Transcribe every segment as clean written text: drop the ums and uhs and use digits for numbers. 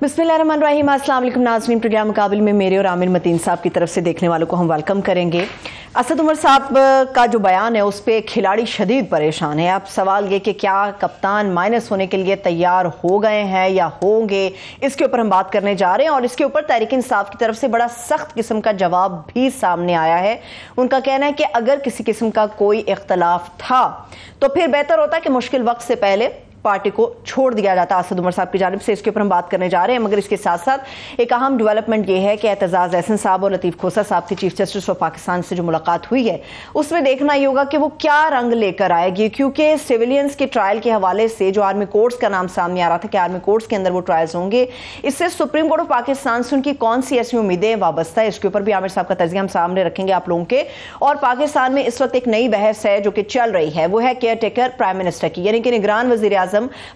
बिस्मिल्लाहिर्रहमानिर्रहीम। अस्सलाम वालेकुम नाज़रीन, प्रोग्राम मुकाबिल में मेरे और आमिर मतीन साहब की तरफ से देखने वालों को हम वेलकम करेंगे। असद उमर साहब का जो बयान है उस पर खिलाड़ी शदीद परेशान है। अब सवाल ये कि क्या कप्तान माइनस होने के लिए तैयार हो गए हैं या होंगे, इसके ऊपर हम बात करने जा रहे हैं। और इसके ऊपर तहरीक इंसाफ की तरफ से बड़ा सख्त किस्म का जवाब भी सामने आया है। उनका कहना है कि अगर किसी किस्म का कोई इख्तलाफ था तो फिर बेहतर होता कि मुश्किल वक्त से पहले पार्टी को छोड़ दिया जाता असद उमर साहब की जानिब से। इसके ऊपर हम बात करने जा रहे हैं, मगर इसके साथ साथ एक अहम डेवलपमेंट यह है कि एतजाज एहसन साहब और लतीफ खोसा साहब की चीफ जस्टिस ऑफ पाकिस्तान से जो मुलाकात हुई है उसमें देखना ये होगा कि वो क्या रंग लेकर आएगी, क्योंकि सिविलियंस के ट्रायल के हवाले से जो आर्मी कोर्ट्स का नाम सामने आ रहा था कि आर्मी कोर्ट्स के अंदर वो ट्रायल्स होंगे, इससे सुप्रीम कोर्ट ऑफ पाकिस्तान से उनकी कौन सी ऐसी उम्मीदें वाबस्ता है, इसके ऊपर भी आमिर साहब का तजिया हम सामने रखेंगे आप लोगों के। और पाकिस्तान में इस वक्त एक नई बहस है जो कि चल रही है, वो है केयर टेकर प्राइम मिनिस्टर की, यानी कि निगरान वजीर आजम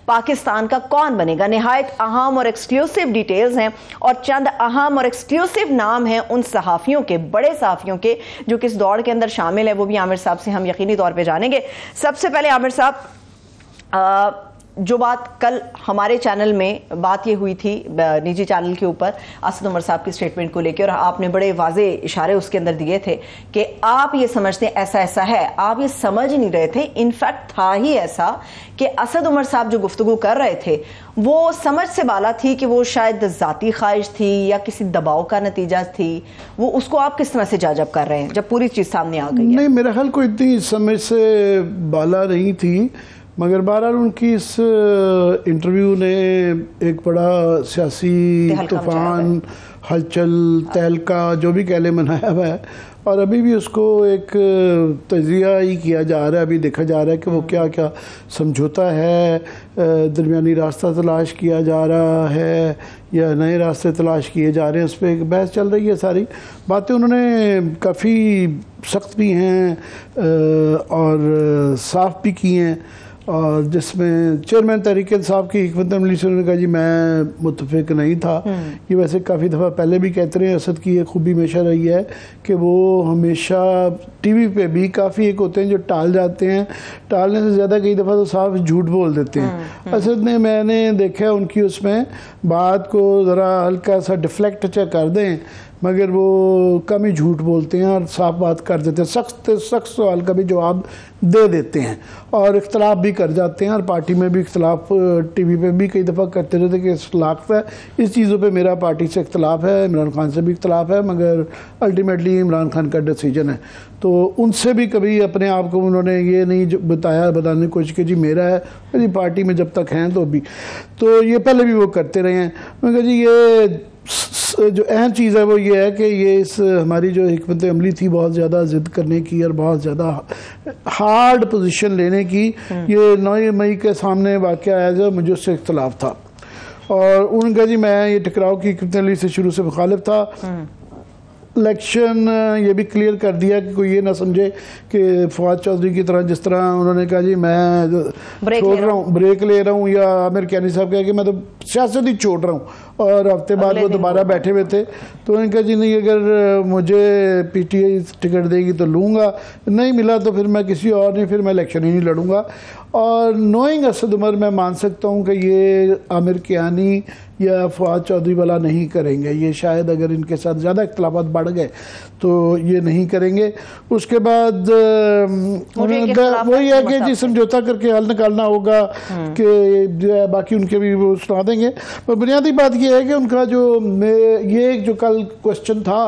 पाकिस्तान का कौन बनेगा। निहायत अहम और एक्सक्लूसिव डिटेल्स हैं और चंद अहम और एक्सक्लूसिव नाम हैं उन सहाफियों के, बड़े सहाफियों के जो कि इस दौड़ के अंदर शामिल है, वो भी आमिर साहब से हम यकीनी तौर पे जानेंगे। सबसे पहले आमिर साहब, जो बात कल हमारे चैनल में बात ये हुई थी निजी चैनल के ऊपर असद उमर साहब की स्टेटमेंट को लेकर, और आपने बड़े वाजे इशारे उसके अंदर दिए थे कि आप ये समझते हैं ऐसा ऐसा है, आप ये समझ नहीं रहे थे। इनफैक्ट था ही ऐसा कि असद उमर साहब जो गुफ्तगू कर रहे थे वो समझ से बाला थी कि वो शायद जाती ख्वाहिश थी या किसी दबाव का नतीजा थी। वो उसको आप किस तरह से जज कर रहे हैं जब पूरी चीज़ सामने आ गई है? नहीं, मेरा ख्याल कोई इतनी समझ से बाला नहीं थी, मगर बहरहाल उनकी इस इंटरव्यू ने एक बड़ा सियासी तूफान, हलचल, तहलका जो भी कह ले मनाया हुआ है। और अभी भी उसको एक तजिया ही किया जा रहा है, अभी देखा जा रहा है कि वो क्या क्या समझौता है, दरमियानी रास्ता तलाश किया जा रहा है या नए रास्ते तलाश किए जा रहे हैं, उस पर एक बहस चल रही है। सारी बातें उन्होंने काफ़ी सख्त भी हैं और साफ भी की हैं, और जिसमें चेयरमैन तहरीक इंसाफ की हिकमत अमली से उन्होंने कहा जी मैं मुत्तफिक नहीं था। ये वैसे काफ़ी दफ़ा पहले भी कहते रहे, असद की ये खूबी हमेशा रही है कि वो हमेशा टीवी पे भी काफ़ी एक होते हैं जो टाल जाते हैं, टालने से ज़्यादा कई दफ़ा तो साफ झूठ बोल देते हैं। असद ने, मैंने देखा उनकी उसमें बात को ज़रा हल्का सा डिफ्लेक्ट कर दें मगर वो कम ही झूठ बोलते हैं और साफ बात कर देते हैं, सख्त सवाल का भी जवाब दे देते हैं और इख्तलाफ भी कर जाते हैं। और पार्टी में भी इख्तलाफ टीवी पे भी कई दफ़ा करते रहते कि इख्तलाफ है, इस चीज़ों पे मेरा पार्टी से इख्तलाफ है, इमरान खान से भी इख्तलाफ है, मगर अल्टीमेटली इमरान खान का डिसीजन है। तो उनसे भी कभी अपने आप को उन्होंने ये नहीं बताने की कोशिश की जी मेरा है, जी पार्टी में जब तक हैं तो भी, तो ये पहले भी वो करते रहे हैं। मगर जी ये जो अहम चीज़ है वो ये है कि ये इस हमारी जो हिकमत अमली थी बहुत ज़्यादा ज़िद करने की और बहुत ज़्यादा हार्ड पोजीशन लेने की, ये 9 मई के सामने वाक़या आया जब मुझे उससे इख्तलाफ था और उनका जी मैं ये टकराव की हिकमत अमली से शुरू से मुखालिफ था। इलेक्शन ये भी क्लियर कर दिया कि कोई ये ना समझे कि फवाद चौधरी की तरह, जिस तरह उन्होंने कहा जी मैं ब्रेक ले रहा हूँ, या आमिर कियानी साहब कहा कि मैं तो सियासत ही छोड़ रहा हूँ, और हफ्ते बाद वो दोबारा बैठे हुए थे। तो उन्होंने कहा जी नहीं, अगर मुझे पीटीआई टिकट देगी तो लूँगा, नहीं मिला तो फिर मैं किसी और नहीं, फिर मैं इलेक्शन ही नहीं लड़ूंगा। और नोइंग असद उमर मैं मान सकता हूँ कि ये आमिर कियानी या फवाद चौधरी वाला नहीं करेंगे, ये शायद अगर इनके साथ ज़्यादा इख्तलाफात बढ़ गए तो ये नहीं करेंगे। उसके बाद वही है कि जी समझौता करके हल निकालना होगा कि जो है बाकी उनके भी वो सुना देंगे। पर बुनियादी बात ये है कि उनका जो ये जो कल क्वेश्चन था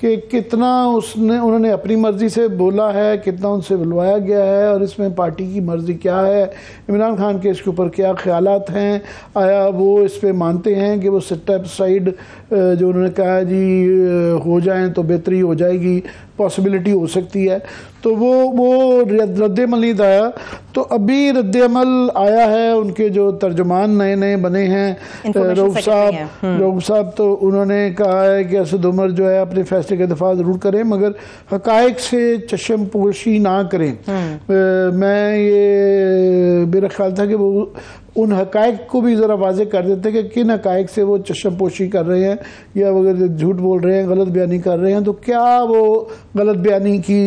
कि कितना उन्होंने अपनी मर्ज़ी से बोला है, कितना उनसे बुलवाया गया है और इसमें पार्टी की मर्ज़ी क्या है, इमरान खान के इसके ऊपर क्या ख्यालात हैं, आया वो इस पे मानते हैं कि वो स्टेप साइड जो उन्होंने कहा जी हो जाएं तो बेहतरी हो जाएगी, पॉसिबिलिटी हो सकती है, तो वो रद्द-ए-अमल नहीं आया। तो अभी रद्द-ए-अमल आया है, उनके जो तर्जुमान नए नए बने हैं रऊफ साहब, तो उन्होंने कहा है कि असद उमर जो है अपने फैसले का दफा ज़रूर करें मगर हकायक से चश्म पोशी ना करें। मैं ये मेरा ख्याल था कि वो उन हकायक को भी ज़रा वाज़े कर देते कि किन हकायक से वो चश्म पोशी कर रहे हैं या अगर झूठ बोल रहे हैं, गलत बयानी कर रहे हैं तो क्या वो गलत बयानी की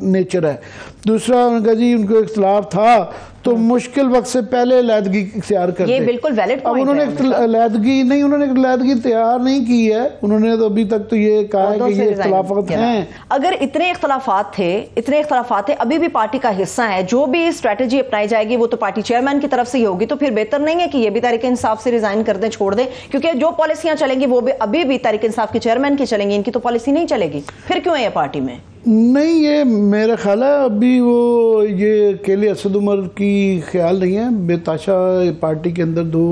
नेचर है। दूसरा उनका जी उनको इख्तलाफ था तो मुश्किल वक्त से पहले लैदगी इख्तियार करते। ये बिल्कुल वैलिड अब उन्होंने लैदगी तैयार नहीं की है। उन्होंने तो अभी तक तो ये कहा है कि ये इख्तिलाफात हैं। अगर इतने इख्तिलाफात थे, अभी भी पार्टी का हिस्सा है, जो भी स्ट्रेटेजी अपनाई जाएगी वो तो पार्टी चेयरमैन की तरफ से ही होगी, तो फिर बेहतर नहीं है कि ये भी तहरीक इंसाफ से रिजाइन कर दें, छोड़ दें? क्योंकि जो पॉलिसियां चलेंगी वो भी अभी भी तहरीक इंसाफ के चेयरमैन की चलेंगी, इनकी तो पॉलिसी नहीं चलेगी। फिर क्यों है ये पार्टी में? नहीं, ये मेरा ख्याल है अभी वो ये अकेले असद उमर की ख्याल नहीं है। बेताशा पार्टी के अंदर दो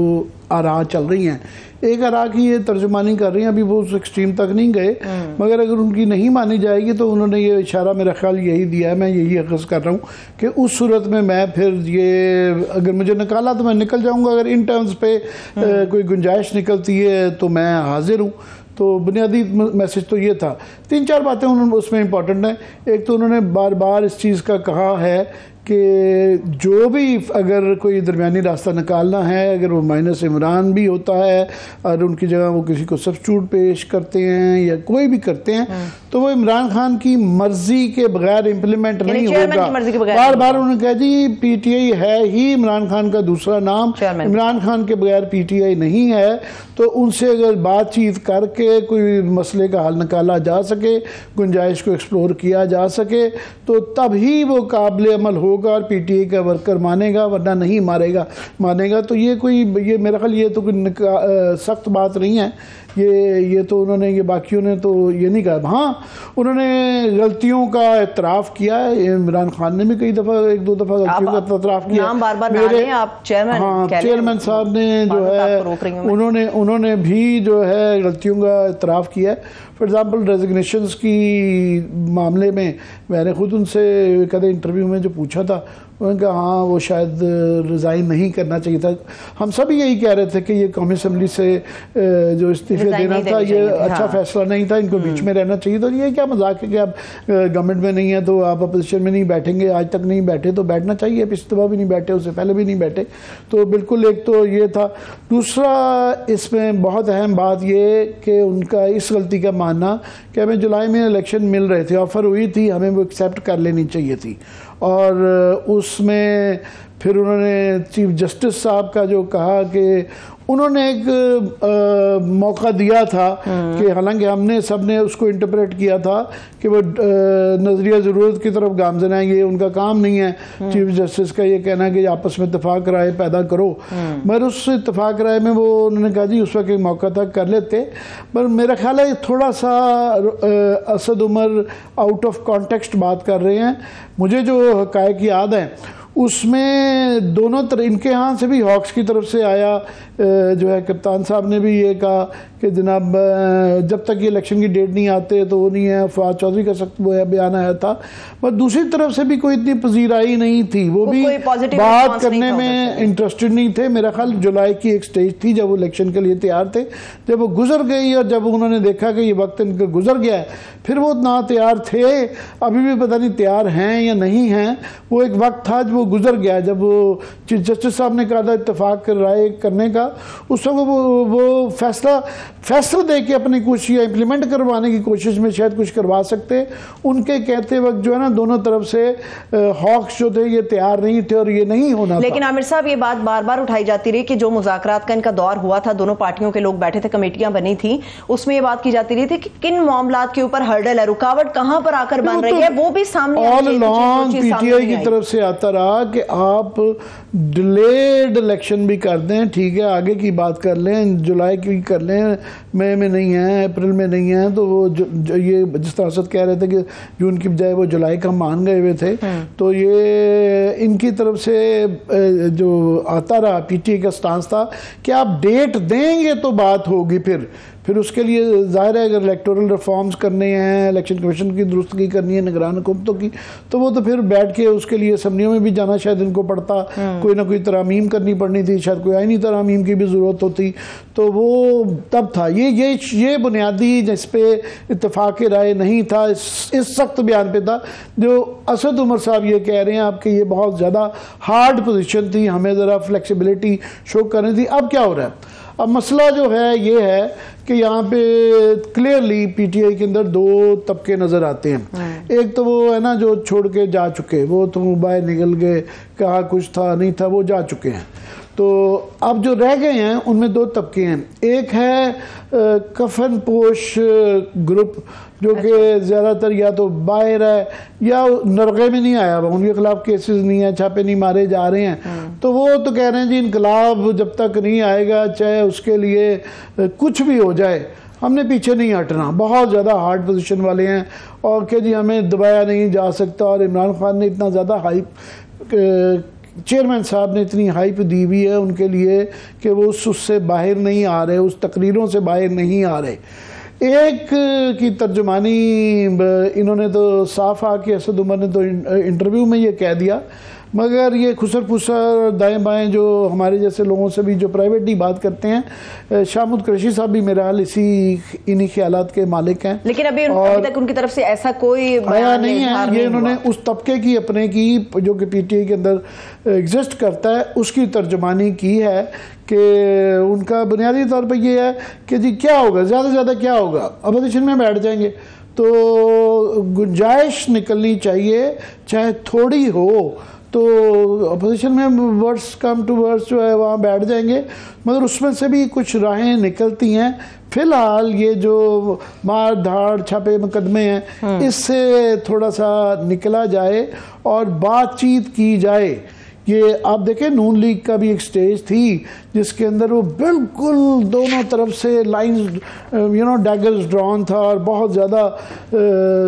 आरा चल रही हैं। एक आरा की ये तर्जुमानी कर रही हैं, अभी वो उस एक्सट्रीम तक नहीं गए, मगर अगर उनकी नहीं मानी जाएगी तो उन्होंने ये इशारा मेरा ख्याल यही दिया है, मैं यही अखज़ कर रहा हूँ कि उस सूरत में मैं फिर ये अगर मुझे निकाला तो मैं निकल जाऊँगा, अगर इन टर्म्स पे कोई गुंजाइश निकलती है तो मैं हाजिर हूँ। तो बुनियादी मैसेज तो ये था। 3-4 बातें उन्होंने उसमें इम्पॉर्टेंट हैं। एक तो उन्होंने बार बार इस चीज़ का कहा है कि जो भी अगर कोई दरमियानी रास्ता निकालना है, अगर वो माइनस इमरान भी होता है और उनकी जगह वो किसी को सब्स्टिट्यूट पेश करते हैं या कोई भी करते हैं, तो वो इमरान खान की मर्जी के बगैर इम्प्लीमेंट नहीं होगा। बार बार उन्होंने कहा जी पीटीआई है ही इमरान खान का दूसरा नाम, इमरान खान के बगैर पीटीआई नहीं है। तो उनसे अगर बातचीत करके कोई मसले का हल निकाला जा सके, गुंजाइश को एक्सप्लोर किया जा सके, तो तभी वो काबिल अमल होगा और पीटीआई का वर्कर मानेगा, वरना नहीं मानेगा। तो ये मेरा ख्याल ये तो कोई सख्त बात नहीं है। ये तो उन्होंने, ये बाकियों ने तो ये नहीं कहा। हाँ, उन्होंने गलतियों का एतराफ़ किया है। इमरान खान ने भी कई दफ़ा, 1-2 दफ़ा गलतियों का एतराफ़ किया। नाम बार-बार मेरे आप चेयरमैन साहब ने जो है उन्होंने भी जो है गलतियों का एतराफ़ किया है। फॉर एग्ज़ाम्पल रेजिग्नेशंस की मामले में मैंने खुद उनसे कदे इंटरव्यू में जो पूछा था, उन्होंने कहा हाँ वो शायद रिज़ाइन नहीं करना चाहिए था। हम सभी यही कह रहे थे कि ये कौमी असम्बली से जो इस्तीफे देना था ये अच्छा फैसला नहीं था, इनको बीच में रहना चाहिए। तो ये क्या मजाक है कि आप गवर्नमेंट में नहीं है तो आप अपोजिशन में नहीं बैठेंगे, आज तक नहीं बैठे तो बैठना चाहिए। पिछली दफ़ा भी नहीं बैठे, उससे पहले भी नहीं बैठे। तो बिल्कुल एक तो ये था। दूसरा इसमें बहुत अहम बात ये कि उनका इस गलती का मानना कि हमें जुलाई में इलेक्शन मिल रहे थे, ऑफ़र हुई थी, हमें वो एक्सेप्ट कर लेनी चाहिए थी। और उसमें फिर उन्होंने चीफ जस्टिस साहब का जो कहा कि उन्होंने एक मौका दिया था कि हालांकि हमने सबने उसको इंटरप्रेट किया था कि वो नज़रिया ज़रूरत की तरफ गामज़न है, ये उनका काम नहीं है चीफ जस्टिस का ये कहना कि आपस में इत्तेफाक राय पैदा करो। मगर उस इत्तेफाक राय में वो उन्होंने कहा जी उस वक्त एक मौका था कर लेते। पर मेरा ख्याल है थोड़ा सा Asad Umar out of context बात कर रहे हैं। मुझे जो हक़ाइक़ याद है उसमें दोनों तरह, इनके यहाँ से भी हॉक्स की तरफ से आया, जो है कप्तान साहब ने भी ये कहा कि जनाब जब तक ये इलेक्शन की डेट नहीं आते तो वो नहीं है। फवाद चौधरी का सख्त वो है बयान आया था। पर दूसरी तरफ से भी कोई इतनी पजीराई नहीं थी, वो भी बात करने में इंटरेस्टेड नहीं थे। मेरा ख्याल जुलाई की एक स्टेज थी जब वो इलेक्शन के लिए तैयार थे, जब वो गुजर गई और जब उन्होंने देखा कि ये वक्त इनका गुजर गया है, फिर वो ना तैयार थे, अभी भी पता नहीं तैयार हैं या नहीं हैं। वो एक वक्त था जब वो गुजर गया, जब वो चीफ जस्टिस साहब ने कहा था इत्तेफाक राय करने का, उस वक्त वो फैसला दे के अपनी कोशिश इंप्लीमेंट करवाने की कोशिश में शायद कुछ करवा सकते। उनके कहते वक्त जो है ना दोनों तरफ से हॉक्स जो थे ये तैयार नहीं थे और ये नहीं होना। लेकिन आमिर साहब ये बात बार बार उठाई जाती रही कि जो मुज़ाकरात का इनका दौर हुआ था, दोनों पार्टियों के लोग बैठे थे, कमेटियां बनी थी, उसमें ये बात की जाती रही थी कि किन मामलात के ऊपर हर्डल है, रुकावट कहां पर आकर बन रही है, वो भी सामने ऑल अलोंग पीटीआई की तरफ से आता रहा कि आप डिलेड इलेक्शन भी कर दें, ठीक है, आगे की बात कर लें, जुलाई की कर लें, मई में नहीं है, अप्रैल में नहीं है, तो वो ये जिस तरह से कह रहे थे कि जून की बजाय वो जुलाई का मान गए हुए थे। तो ये इनकी तरफ से जो आता रहा पीटीआई का स्टांस था कि आप डेट देंगे तो बात होगी। फिर उसके लिए ज़ाहिर है अगर इलेक्टोरल रिफॉर्म्स करने हैं, इलेक्शन कमीशन की दुरुस्तगी करनी है, निगरान हुकूमतों की, तो वो तो फिर बैठ के उसके लिए असम्बलियों में भी जाना शायद इनको पड़ता, कोई ना कोई तरामीम करनी पड़नी थी, शायद कोई आईनी तरामीम की भी ज़रूरत होती। तो वो तब था ये बुनियादी जिस पे इत्तेफाक राय नहीं था, इस सख्त बयान पे था जो असद उमर साहब ये कह रहे हैं आपके, ये बहुत ज़्यादा हार्ड पोजीशन थी, हमें ज़रा फ्लेक्सिबिलिटी शो करनी थी। अब क्या हो रहा है, अब मसला जो है ये है कि यहाँ पे क्लियरली पीटीआई के अंदर दो तबके नज़र आते हैं। एक तो वो है ना जो छोड़ के जा चुके, वो तो बाहर निकल गए, कहा कुछ था नहीं था, वो जा चुके हैं। तो अब जो रह गए हैं उनमें दो तबके हैं। एक है कफन पोश ग्रुप जो कि ज़्यादातर या तो बाहर है या नरगे में नहीं आया, उनके खिलाफ केसेस नहीं है, छापे नहीं मारे जा रहे हैं। तो वो तो कह रहे हैं जी इनकलाब जब तक नहीं आएगा, चाहे उसके लिए कुछ भी हो जाए, हमने पीछे नहीं हटना। बहुत ज़्यादा हार्ड पोजीशन वाले हैं और कि जी हमें दबाया नहीं जा सकता। और इमरान खान ने इतना ज़्यादा हाइप, चेयरमैन साहब ने इतनी हाइप दी हुई है उनके लिए कि वो उससे बाहर नहीं आ रहे, उस तकरीरों से बाहर नहीं आ रहे। एक की तर्जुमानी इन्होंने तो साफ आके असद उमर ने तो इंटरव्यू में ये कह दिया, मगर ये खुसर फुसर दाएं बाएं जो हमारे जैसे लोगों से भी जो प्राइवेटली बात करते हैं, शाहमुद कुरैशी साहब भी मेरा हाल इन्हीं ख्यालात के मालिक हैं। लेकिन अभी तक उनकी तरफ से ऐसा कोई आया नहीं है। ये इन्होंने उस तबके की अपने की जो कि पीटीआई के अंदर एग्जिस्ट करता है उसकी तर्जुमानी की है कि उनका बुनियादी तौर पर यह है कि जी क्या होगा, ज़्यादा से ज़्यादा क्या होगा, अपोजिशन में बैठ जाएंगे। तो गुंजाइश निकलनी चाहिए, चाहे थोड़ी हो, तो अपोजिशन में वर्ड्स कम टू वर्ड्स जो है वहाँ बैठ जाएंगे, मगर उसमें से भी कुछ राहें निकलती हैं। फिलहाल ये जो मार धाड़ छापे मुकदमे हैं इससे थोड़ा सा निकला जाए और बातचीत की जाए। ये आप देखें नून लीग का भी एक स्टेज थी जिसके अंदर वो बिल्कुल दोनों तरफ से लाइंस डैगर्स ड्रॉन था और बहुत ज़्यादा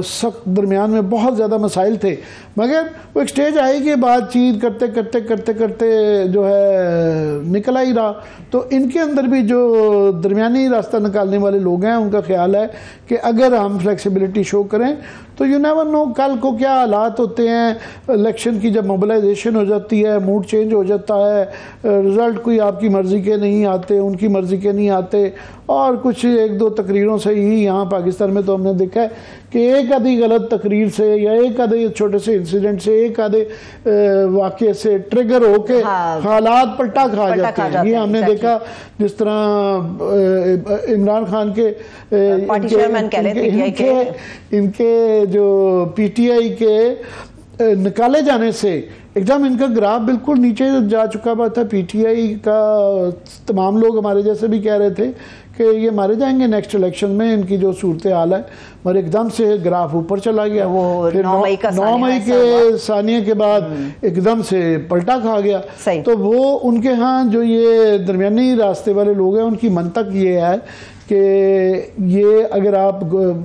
सख्त, दरमियान में बहुत ज़्यादा मसाइल थे, मगर वो एक स्टेज आई कि बातचीत करते करते करते करते जो है निकला ही रहा। तो इनके अंदर भी जो दरमियानी रास्ता निकालने वाले लोग हैं उनका ख्याल है कि अगर हम फ्लेक्सिबिलिटी शो करें तो यू नेवर नो कल को क्या हालात होते हैं। इलेक्शन की जब मोबिलाइजेशन हो जाती है, मूड चेंज हो जाता है, रिज़ल्ट कोई आपकी मर्ज़ी के नहीं आते, उनकी मर्ज़ी के नहीं आते। और कुछ एक दो तकरीरों से ही यहाँ पाकिस्तान में तो हमने देखा है कि एक आधी गलत तकरीर से या एक आधे छोटे से इंसिडेंट से, एक आधे वाक़े से ट्रिगर होके हालात पलटा खा जाते हैं। ये हमने देखा जिस तरह इमरान खान के इनके जो पीटीआई के निकाले जाने से एकदम इनका ग्राफ बिल्कुल नीचे जा चुका हुआ था। पीटीआई का तमाम लोग हमारे जैसे भी कह रहे थे कि ये मारे जाएंगे नेक्स्ट इलेक्शन में, इनकी जो सूरत हाल है, मगर एकदम से ग्राफ ऊपर चला गया। वो फिर 9 मई के सानिया के बाद एकदम से पलटा खा गया। तो वो उनके यहाँ जो ये दरमियानी रास्ते वाले लोग हैं उनकी मंतक ये है कि ये अगर आप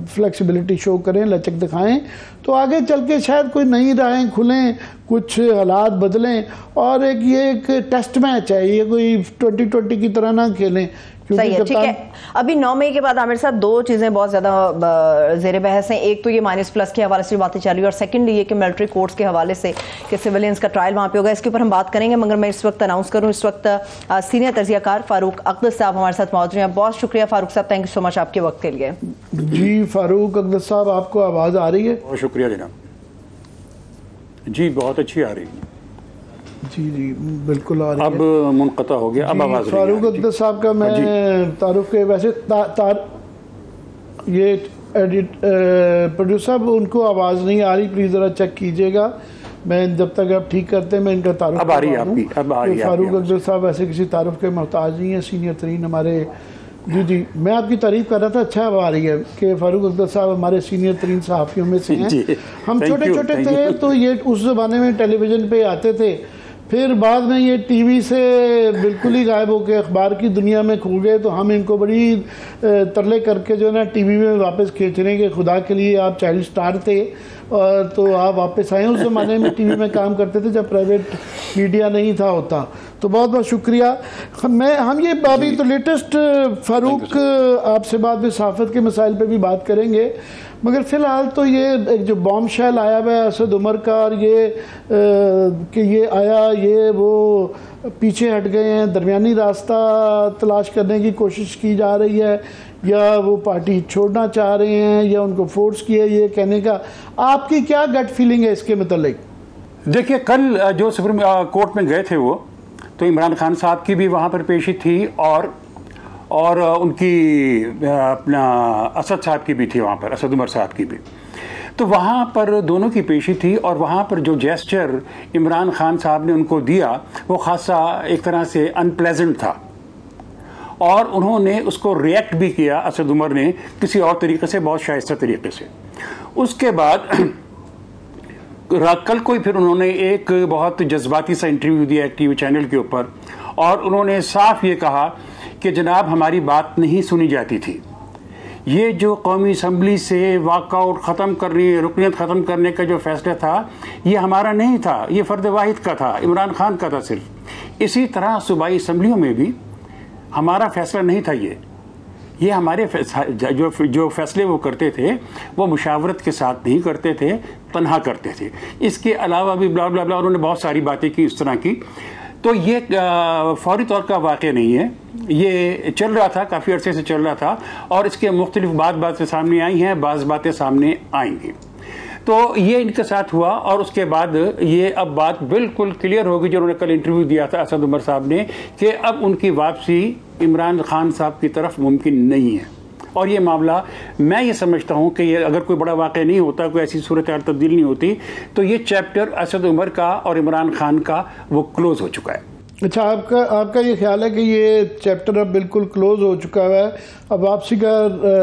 फ्लेक्सिबिलिटी शो करें, लचक दिखाएं, तो आगे चल के शायद कोई नई राहें खुलें, कुछ हालात बदलें। और ये एक टेस्ट मैच है, ये कोई 2020 की तरह ना खेलें। सही है, ठीक है। अभी 9 मई के बाद आमिर साहब दो चीज़ें बहुत ज़्यादा ज़ेर बहस हैं। एक तो ये -+ के हवाले से बातें चल रही है और सेकंडली ये कि मिलिट्री कोर्ट्स के हवाले से कि सिविलियंस का ट्रायल वहाँ पे होगा। इसके ऊपर हम बात करेंगे, मगर मैं इस वक्त अनाउंस करूँ, इस वक्त सीनियर तजियाकार फारूक अक़दस साहब हमारे साथ मौजूद हैं। बहुत शुक्रिया फारूक साहब, थैंक यू सो मच आपके वक्त के लिए। जी फारूक अक़दस साहब, आपको आवाज़ आ रही है? बहुत शुक्रिया जनाब जी, बहुत अच्छी आ रही है जी जी बिल्कुल आ रही अब है। मुनक़ता हो गया, अब आवाज़ फारूक अक़दस साहब का मैं तारुफ के वैसे ये एडिट प्रोड्यूसर साहब उनको आवाज़ नहीं आ रही, प्लीज़ ज़रा चेक कीजिएगा। मैं जब तक आप ठीक करते हैं मैं इनका तारुफ अब आ रही है आपकी, अब आ रही है। फारूक अक़दस साहब वैसे किसी तारुफ के मोहताज नहीं है, सीनियर तरीन हमारे। जी जी, मैं आपकी तारीफ कर रहा था, अच्छा आ रही है कि फारूक अक़दस साहब हमारे सीनियर तरीन सहाफ़ियों में से हैं। हम छोटे छोटे थे तो ये उस ज़माने में टेलीविज़न पे आते थे, फिर बाद में ये टीवी से बिल्कुल ही गायब होकर अखबार की दुनिया में खो गए। तो हम इनको बड़ी तरले करके जो है ना टीवी में वापस खींच रहे हैं कि खुदा के लिए आप चाइल्ड स्टार थे और तो आप वापस आए। उस ज़माने में टीवी में काम करते थे जब प्राइवेट मीडिया नहीं था होता। तो बहुत बहुत शुक्रिया। हम ये अभी तो लेटेस्ट फारूक आपसे बाद में सहाफ़त के मसाइल पे भी बात करेंगे, मगर फ़िलहाल तो ये एक जो बॉम्ब शेल आया हुआ है असद उमर का, और ये कि ये आया, ये वो पीछे हट गए हैं, दरमियानी रास्ता तलाश करने की कोशिश की जा रही है, या वो पार्टी छोड़ना चाह रहे हैं, या उनको फोर्स किया ये कहने का, आपकी क्या गट फीलिंग है इसके मतलब? देखिए, कल जो सुप्रीम कोर्ट में गए थे वो, तो इमरान खान साहब की भी वहाँ पर पेशी थी और और उनकी अपना असद साहब की भी थी वहाँ पर, असद उमर साहब की भी। तो वहाँ पर दोनों की पेशी थी और वहाँ पर जो जेस्चर इमरान खान साहब ने उनको दिया वो खासा एक तरह से अनप्लेजेंट था और उन्होंने उसको रिएक्ट भी किया असद उमर ने किसी और तरीके से, बहुत शाइस्ता तरीके से। उसके बाद कल को ही फिर उन्होंने एक बहुत जज्बाती सा इंटरव्यू दिया एक टीवी चैनल के ऊपर और उन्होंने साफ ये कहा कि जनाब हमारी बात नहीं सुनी जाती थी, ये जो कौमी असम्बली से वॉकआउट ख़त्म करने, रुकनीत ख़त्म करने का जो फैसला था ये हमारा नहीं था, ये फ़र्द वाहिद का था, इमरान खान का था सिर्फ। इसी तरह सूबाई असम्बलियों में भी हमारा फैसला नहीं था, ये हमारे जो फैसले वो करते थे वो मुशावरत के साथ नहीं करते थे, तन्हा करते थे। इसके अलावा भी ब्ला ब्ला ब्ला उन्होंने बहुत सारी बातें की इस तरह की। तो ये फौरी तौर का वाक़या नहीं है, ये चल रहा था, काफ़ी अरसे से चल रहा था और इसके मुख्तलिफ बातें सामने आई हैं, बाज़ बातें सामने आएंगी। तो ये इनके साथ हुआ और उसके बाद ये अब बात बिल्कुल क्लियर होगी जो उन्होंने कल इंटरव्यू दिया था असद उमर साहब ने कि अब उनकी वापसी इमरान खान साहब की तरफ मुमकिन नहीं है। और ये मामला मैं ये समझता हूँ कि ये अगर कोई बड़ा वाक़या नहीं होता, कोई ऐसी सूरत हाल तब्दील नहीं होती, तो ये चैप्टर असद उमर का और इमरान खान का वो क्लोज़ हो चुका है। अच्छा, आपका ये ख्याल है कि ये चैप्टर अब बिल्कुल क्लोज हो चुका है, अब वापसी का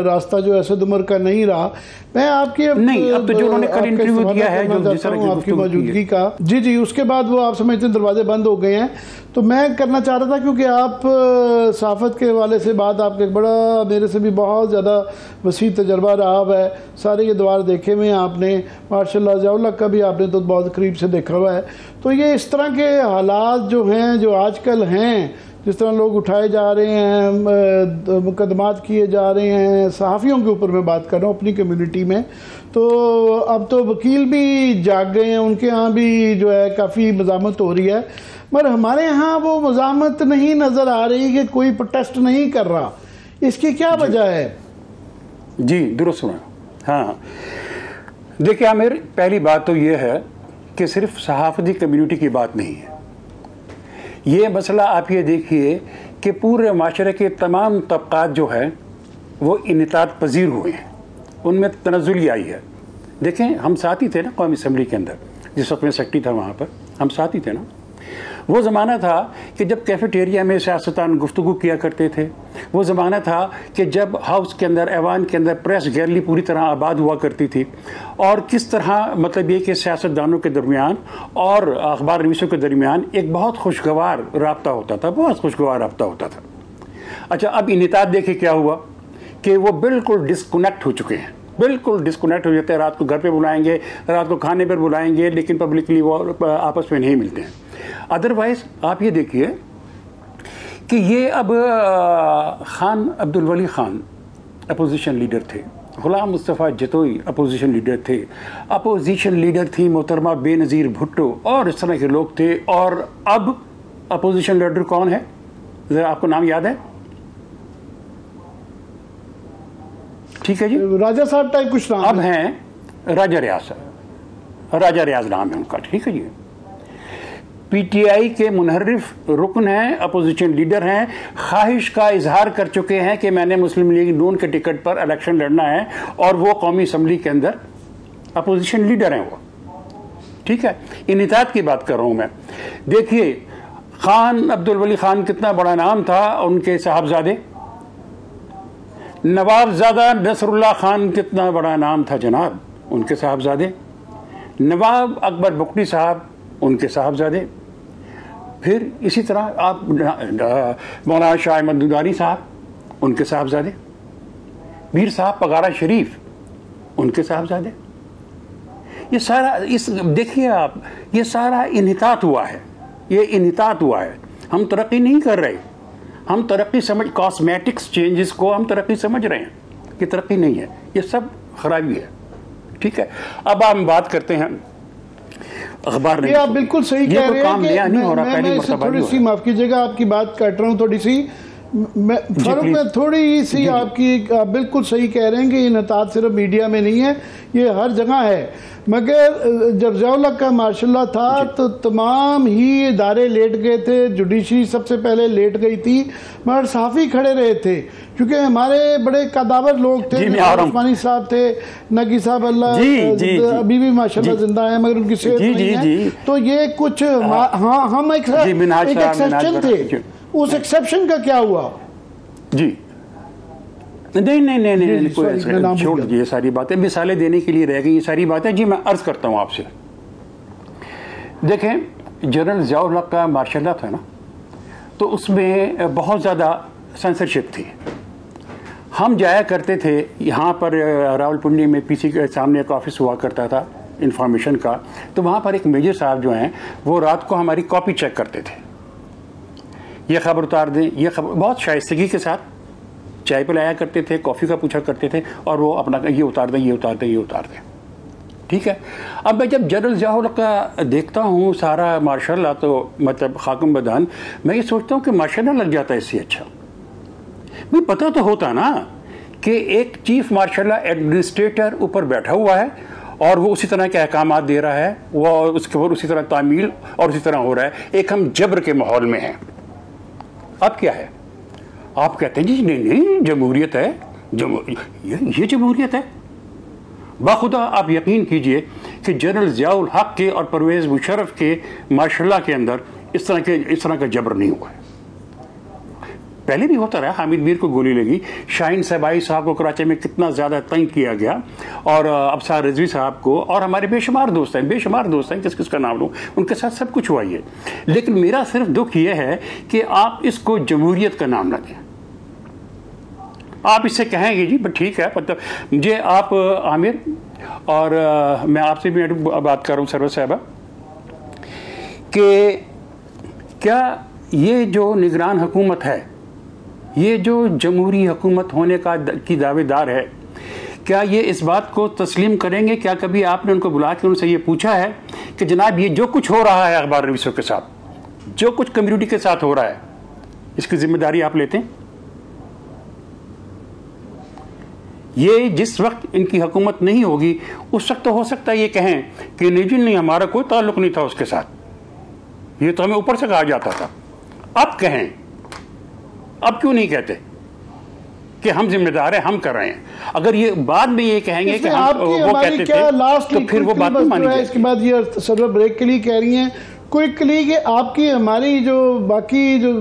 रास्ता जो असद उमर का नहीं रहा? मैं आपकी नहीं, अब तो जो उन्होंने कल इंटरव्यू दिया है जो जिस तरह की आपकी मौजूदगी का, जी उसके बाद वो आप समझते हैं दरवाजे बंद हो गए हैं, तो मैं करना चाह रहा था क्योंकि आप सहाफ़त के हवाले से बात आपके बड़ा, मेरे से भी बहुत ज़्यादा वसी तजर्बा रहा है, सारे ये द्वार देखे हुए हैं आपने, माशाल्लाह ज़ियाउल हक़ का भी आपने तो बहुत करीब से देखा हुआ है। तो ये इस तरह के हालात जो हैं, जो आजकल हैं, जिस तरह लोग उठाए जा रहे हैं, मुकदमात किए जा रहे हैं, सहाफ़ियों के ऊपर मैं बात कर रहा हूँ अपनी कम्युनिटी में, तो अब तो वकील भी जाग गए हैं, उनके यहाँ भी जो है काफ़ी मज़ामत हो रही है, मगर हमारे यहाँ वो मज़ामत नहीं नज़र आ रही कि कोई प्रोटेस्ट नहीं कर रहा। इसकी क्या वजह है? जी दुरुस्त सुना। हाँ देखिए आमिर, पहली बात तो ये है कि सिर्फ सहाफ़ती कम्युनिटी की बात नहीं है, ये मसला आप ये देखिए कि पूरे माशरे के तमाम तबक़ात जो है वो इन्हितात पजीर हुए हैं, उनमें तनज़ुली आई है। देखें हम साथ ही थे ना कौमी असम्बली के अंदर, जिस वक्त मैं सेक्रेटरी था वहाँ पर हम साथ ही थे ना। वो ज़माना था कि जब कैफेटेरिया में सियासतदान गुफ्तगू किया करते थे, वो ज़माना था कि जब हाउस के अंदर, ऐवान के अंदर प्रेस गैलरी पूरी तरह आबाद हुआ करती थी और किस तरह मतलब ये कि सियासतदानों के दरमियान और अखबार नवीसों के दरमियान एक बहुत खुशगवार राब्ता होता था, बहुत खुशगवार राब्ता होता था। अच्छा, अब इन्हितात देखिए क्या हुआ कि वो बिल्कुल डिस्कनेक्ट हो चुके हैं, बिल्कुल डिस्कनेक्ट हो जाते हैं। रात को घर पे बुलाएंगे, रात को खाने पर बुलाएंगे, लेकिन पब्लिकली वो आपस में नहीं मिलते हैं। अदरवाइज आप ये देखिए कि ये अब खान अब्दुल वली खान अपोजिशन लीडर थे, गुलाम मुस्तफ़ा जतोई अपोजिशन लीडर थे, अपोजिशन लीडर थी मोहतरमा बेनज़ीर भुट्टो और इस तरह के लोग थे। और अब अपोजिशन लीडर कौन है, ज़रा आपको नाम याद है? ठीक है जी, राजा साहब टाइप कुछ नाम अब हैं राजा रियाज, राजा रियाज नाम है उनका। ठीक है जी, पीटीआई के मुनहरिफ रुकन हैं, अपोजिशन लीडर हैं, ख्वाहिश का इजहार कर चुके हैं कि मैंने मुस्लिम लीग नून के टिकट पर इलेक्शन लड़ना है और वो कौमी असम्बली के अंदर अपोजिशन लीडर हैं वो। ठीक है, इन्हितात की बात कर रहा हूँ मैं। देखिए खान अब्दुल वली खान कितना बड़ा नाम था, उनके साहबजादे नवाबजादा नसरुल्लाह खान कितना बड़ा नाम था जनाब, उनके साहबजादे, नवाब अकबर बुकटी साहब उनके साहबजादे, फिर इसी तरह आप मौलाना शाह अहमद दुदानी साहब उनके साहबजादे, मीर साहब पगारा शरीफ उनके साहबजादे। ये सारा इस देखिए आप, ये सारा इन्हितात हुआ है, ये इन्हितात हुआ है। हम तरक्की नहीं कर रहे, हम तरक्की समझ, कॉस्मेटिक्स चेंजेस को हम तरक्की समझ रहे हैं कि तरक्की नहीं है, ये सब खराबी है। ठीक है, अब हम बात करते हैं अखबार नहीं। आप बिल्कुल सही कह रहे हैं कि मैं थोड़ी सी, माफ कीजिएगा आपकी बात काट रहा हूँ थोड़ी सी, फारूक में थोड़ी सी आपकी, आप बिल्कुल सही कह रहे हैं कि ये नताज सिर्फ मीडिया में नहीं है, ये हर जगह है। मगर जब ज़िया का मार्शल्ला था तो तमाम ही इदारे लेट गए थे, जुडिशरी सबसे पहले लेट गई थी, मगर सहाफ़ी खड़े रहे थे क्योंकि हमारे बड़े कदावर लोग थे। उस्मानी साहब थे, नगी साहब अल्लाह अभी भी माशाल्लाह जिंदा है मगर उनकी सेहत नहीं है। तो ये कुछ हम एक एक्सेप्शन थे, उस एक्सेप्शन का क्या हुआ? जी नहीं कोई छोड़ दीजिए, सारी बातें मिसालें देने के लिए रह गई ये सारी बातें। जी मैं अर्ज करता हूँ आपसे, देखें जनरल ज़िया का मार्शल्ला था ना, तो उसमें बहुत ज़्यादा सेंसरशिप थी। हम जाया करते थे यहाँ पर रावलपिंडी में पीसी के सामने एक ऑफिस हुआ करता था इंफॉर्मेशन का, तो वहाँ पर एक मेजर साहब जो हैं वो रात को हमारी कॉपी चेक करते थे, ये खबर उतार दें, ये खबर, बहुत शाइस्तगी के साथ चाय पिलाया करते थे, कॉफ़ी का पूछा करते थे और वो अपना ये उतार दें, ये उतार दें, ये उतार दें। ठीक है, अब मैं जब जनरल ज़िया का देखता हूँ सारा मार्शल्ला, तो मतलब खाकम बदान, मैं ये सोचता हूँ कि मार्शल्ला लग जाता है इससे अच्छा। भाई पता तो होता ना कि एक चीफ मार्शल्ला एडमिनिस्ट्रेटर ऊपर बैठा हुआ है और वो उसी तरह के अहकाम दे रहा है, वो उसके ऊपर उसी तरह तामील और उसी तरह हो रहा है। एक हम जबर के माहौल में हैं। अब क्या है, आप कहते हैं जी नहीं जमहूरियत है, ये जमहूरियत है। बाखुदा आप यकीन कीजिए कि जनरल ज़ियाउल हक के और परवेज़ मुशर्रफ के मार्शल्ला के अंदर इस तरह का जबर नहीं हुआ है। पहले भी होता रहा, हामिद मीर को गोली लगी, शाहीन सबाई साहब को कराची में कितना ज़्यादा तंग किया गया, और अबसार रिजवी साहब को, और हमारे बेशुमार दोस्त हैं, किस किस का नाम लूँ, उनके साथ सब कुछ हुआ ये। लेकिन मेरा सिर्फ दुख ये है कि आप इसको जमहूरियत का नाम ना दें। आप इससे कहेंगे जी ठीक है, मतलब मुझे आप आमिर, और मैं आपसे भी बात कर रहा हूँ सरवर साहबा, कि क्या ये जो निगरान हुकूमत है, ये जो जमहूरी हुकूमत होने की दावेदार है, क्या ये इस बात को तस्लीम करेंगे? क्या कभी आपने उनको बुला के उनसे ये पूछा है कि जनाब ये जो कुछ हो रहा है अखबार नवीसों के साथ, जो कुछ कम्युनिटी के साथ हो रहा है, इसकी जिम्मेदारी आप लेते हैं? ये जिस वक्त इनकी हुकूमत नहीं होगी उस वक्त तो हो सकता है ये कहें कि नहीं हमारा कोई ताल्लुक नहीं था उसके साथ, ये तो हमें ऊपर से कहा जाता था। अब कहें, अब क्यों नहीं कहते कि हम जिम्मेदार हैं, हम कर रहे हैं? अगर ये बाद में ये कहेंगे कि हम वो कहते थे, तो फिर वो बात नहीं मानी जाएगी। इसके बाद ये सर्वर ब्रेक के लिए कह रही हैं क्विकली कि आपकी हमारी जो बाकी जो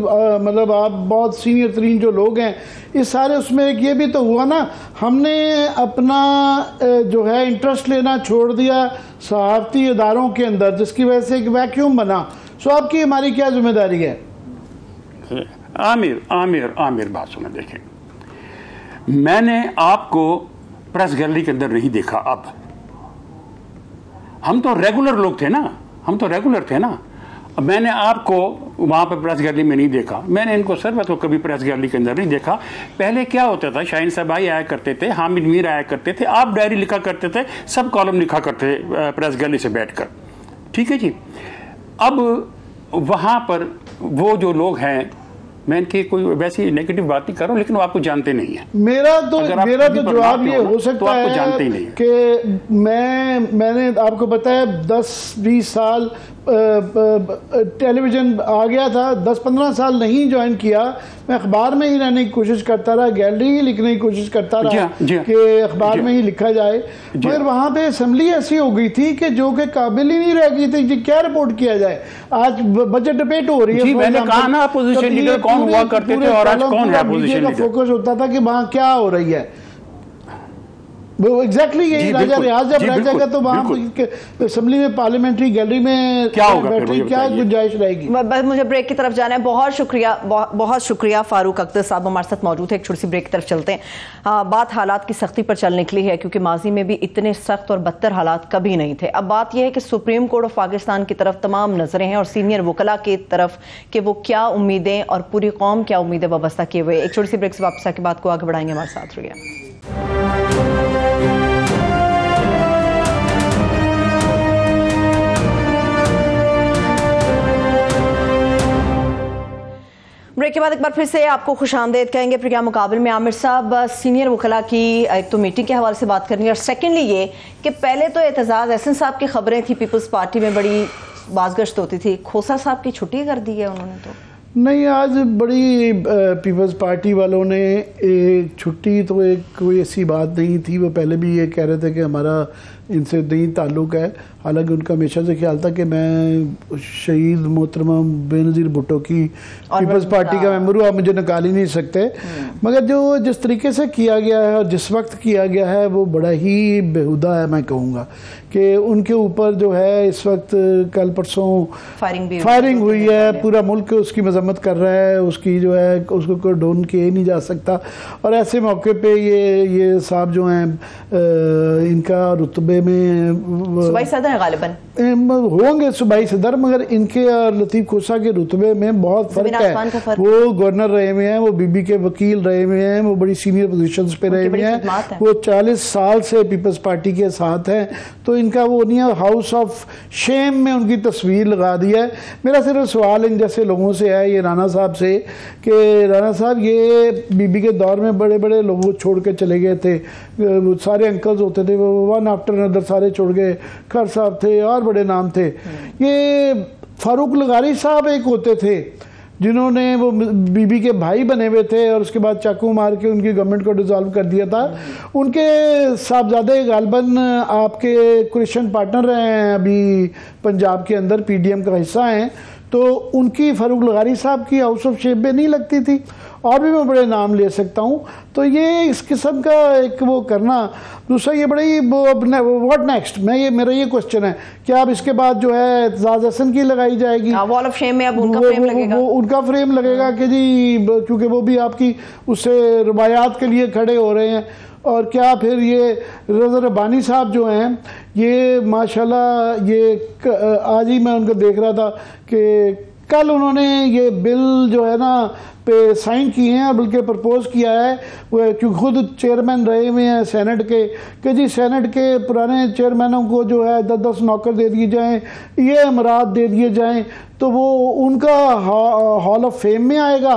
मतलब आप बहुत सीनियर तरीन जो लोग हैं इस सारे, उसमें एक ये भी तो हुआ ना, हमने अपना जो है इंटरेस्ट लेना छोड़ दिया सहाफ़ती इदारों के अंदर, जिसकी वजह से एक वैक्यूम बना। सो आपकी हमारी क्या जिम्मेदारी है? आमिर बात सुना, देखें, मैंने आपको प्रेस गैलरी के अंदर नहीं देखा। अब हम तो रेगुलर लोग थे ना, मैंने आपको वहाँ पर प्रेस गैलरी में नहीं देखा, मैंने इनको सरबत को कभी प्रेस गैलरी के अंदर नहीं देखा। पहले क्या होता था, शाहीन सबाई आया करते थे, हामिद मीर आया करते थे, आप डायरी लिखा करते थे, सब कॉलम लिखा करते प्रेस गैलरी से बैठकर, ठीक है जी। अब वहाँ पर वो जो लोग हैं, मैं इनकी कोई वैसी नेगेटिव बात नहीं कर रहा हूँ, लेकिन वो आपको जानते नहीं है। मेरा तो जवाब ये हो सकता है जानते ही नहीं कि मैंने आपको बताया 10-20 साल टेलीविज़न आ गया था, 10-15 साल नहीं ज्वाइन किया, मैं अखबार में ही रहने की कोशिश करता रहा, गैलरी ही लिखने की कोशिश करता रहा कि अखबार में ही लिखा जाए, मगर वहाँ पे असम्बली ऐसी हो गई थी कि जो कि काबिल ही नहीं रह गई थी कि क्या रिपोर्ट किया जाए। आज बजट डिबेट हो रही है, मैंने कहा ना अपोजिशन लीडर कौन हुआ करते थे और आज कौन है अपोजिशन लीडर, फोकस होता था कि वहाँ क्या हो रही है। वो एग्जैक्टली यही राजा रियाज जब रह जाएगा तो वहाँ असेंबली में पार्लियामेंट्री गैलरी में क्या होगा, क्या गुंजाइश रहेगी? बस मुझे ब्रेक की तरफ जाना है। बहुत शुक्रिया फारूक अख्तर साहब हमारे साथ मौजूद है। एक छोटी सी ब्रेक की तरफ चलते हैं। बात हालात की सख्ती पर चल निकली है, क्योंकि माजी में भी इतने सख्त और बदतर हालात कभी नहीं थे। अब बात यह है कि सुप्रीम कोर्ट ऑफ पाकिस्तान की तरफ तमाम नजरें हैं और सीनियर वकला की तरफ कि वो क्या उम्मीदें और पूरी कौम क्या उम्मीदें वाबस्ता किए हुए। एक छोटी सी ब्रेक से वापस आके बात को आगे बढ़ाएंगे, हमारे साथ रहिए। ब्रेक के बाद एक बार फिर से आपको खुशामदीद कहेंगे प्रोग्राम मुकाबले में। आमिर साहब, सीनियर वकला की एक तो मीटिंग के हवाले से बात करनी है और सेकेंडली ये कि पहले तो एतजाज़ एहसन साहब की खबरें थी, पीपल्स पार्टी में बड़ी बाज़गश्त होती थी, खोसा साहब की छुट्टी कर दी है उन्होंने। तो नहीं, आज बड़ी पीपल्स पार्टी वालों ने एक छुट्टी, तो एक कोई ऐसी बात नहीं थी। वो पहले भी ये कह रहे थे कि हमारा इनसे नहीं ताल्लुक़ है। हालांकि उनका हमेशा से ख्याल था कि मैं शहीद मोहतरमा बेनज़ीर भुट्टो की पीपल्स पार्टी का मेंबर हूँ, आप मुझे निकाल ही नहीं सकते। मगर जो जिस तरीके से किया गया है और जिस वक्त किया गया है वो बड़ा ही बेहुदा है। मैं कहूँगा कि उनके ऊपर जो है इस वक्त कल परसों फायरिंग हुई है, पूरा मुल्क उसकी मजम्मत कर रहा है, उसकी जो है उसको कंडोन किया ही नहीं जा सकता। और ऐसे मौके पे ये साहब जो हैं इनका रुतबे में सूबाई सदर है गालिबन होंगे, सूबाई सदर, मगर इनके और लतीफ़ खोसा के रुतबे में बहुत फ़र्क है। वो गवर्नर रहे हुए हैं, वो बीबी के वकील रहे हुए हैं, वो बड़ी सीनियर पोजीशंस पे रहे हुए हैं, वो 40 साल से पीपल्स पार्टी के साथ हैं। तो इनका वो नहीं है, हाउस ऑफ शेम में उनकी तस्वीर लगा दी है। मेरा सिर्फ सवाल इन जैसे लोगों से है, ये राना साहब से, कि राना साहब ये बीबी के दौर में बड़े बड़े लोगों छोड़ के चले गए थे, सारे अंकल्स होते थे, वो वन आफ्टर अनदर सारे छोड़ गए, खर साहब थे और बड़े नाम थे। ये फारूक लगारी साहब एक होते थे जिन्होंने वो बीबी के भाई बने हुए थे और उसके बाद चाकू मार के उनकी गवर्नमेंट को डिसॉल्व कर दिया था। उनके साहबजादे गालबन आपके क्रिश्चियन पार्टनर रहे हैं, अभी पंजाब के अंदर पीडीएम का हिस्सा हैं। तो उनकी फारूक लगारी साहब की हाउस ऑफ शेम में नहीं लगती थी, और भी मैं बड़े नाम ले सकता हूँ। तो ये इस किस्म का एक वो करना। दूसरा ये बड़ी व्हाट नेक्स्ट, मेरा ये क्वेश्चन है कि अब इसके बाद जो है एतजाज़ एहसन की लगाई जाएगी वॉल ऑफ शेम में, अब उनका फ्रेम लगेगा, वो उनका फ्रेम लगेगा कि जी, क्योंकि वो भी आपकी उससे रवायात के लिए खड़े हो रहे हैं। और क्या फिर ये रज़ा रब्बानी साहब जो हैं, ये माशाल्लाह, ये आज ही मैं उनको देख रहा था कि कल उन्होंने ये बिल जो है ना पे साइन किए हैं, और बल्कि प्रपोज किया है, वो क्योंकि खुद चेयरमैन रहे हुए हैं सेनेट के, कि जी सेनेट के पुराने चेयरमैनों को जो है 10-10 नौकर दे दिए जाएं, ये अमरात दे दिए जाएं, तो वो उनका हॉल ऑफ फेम में आएगा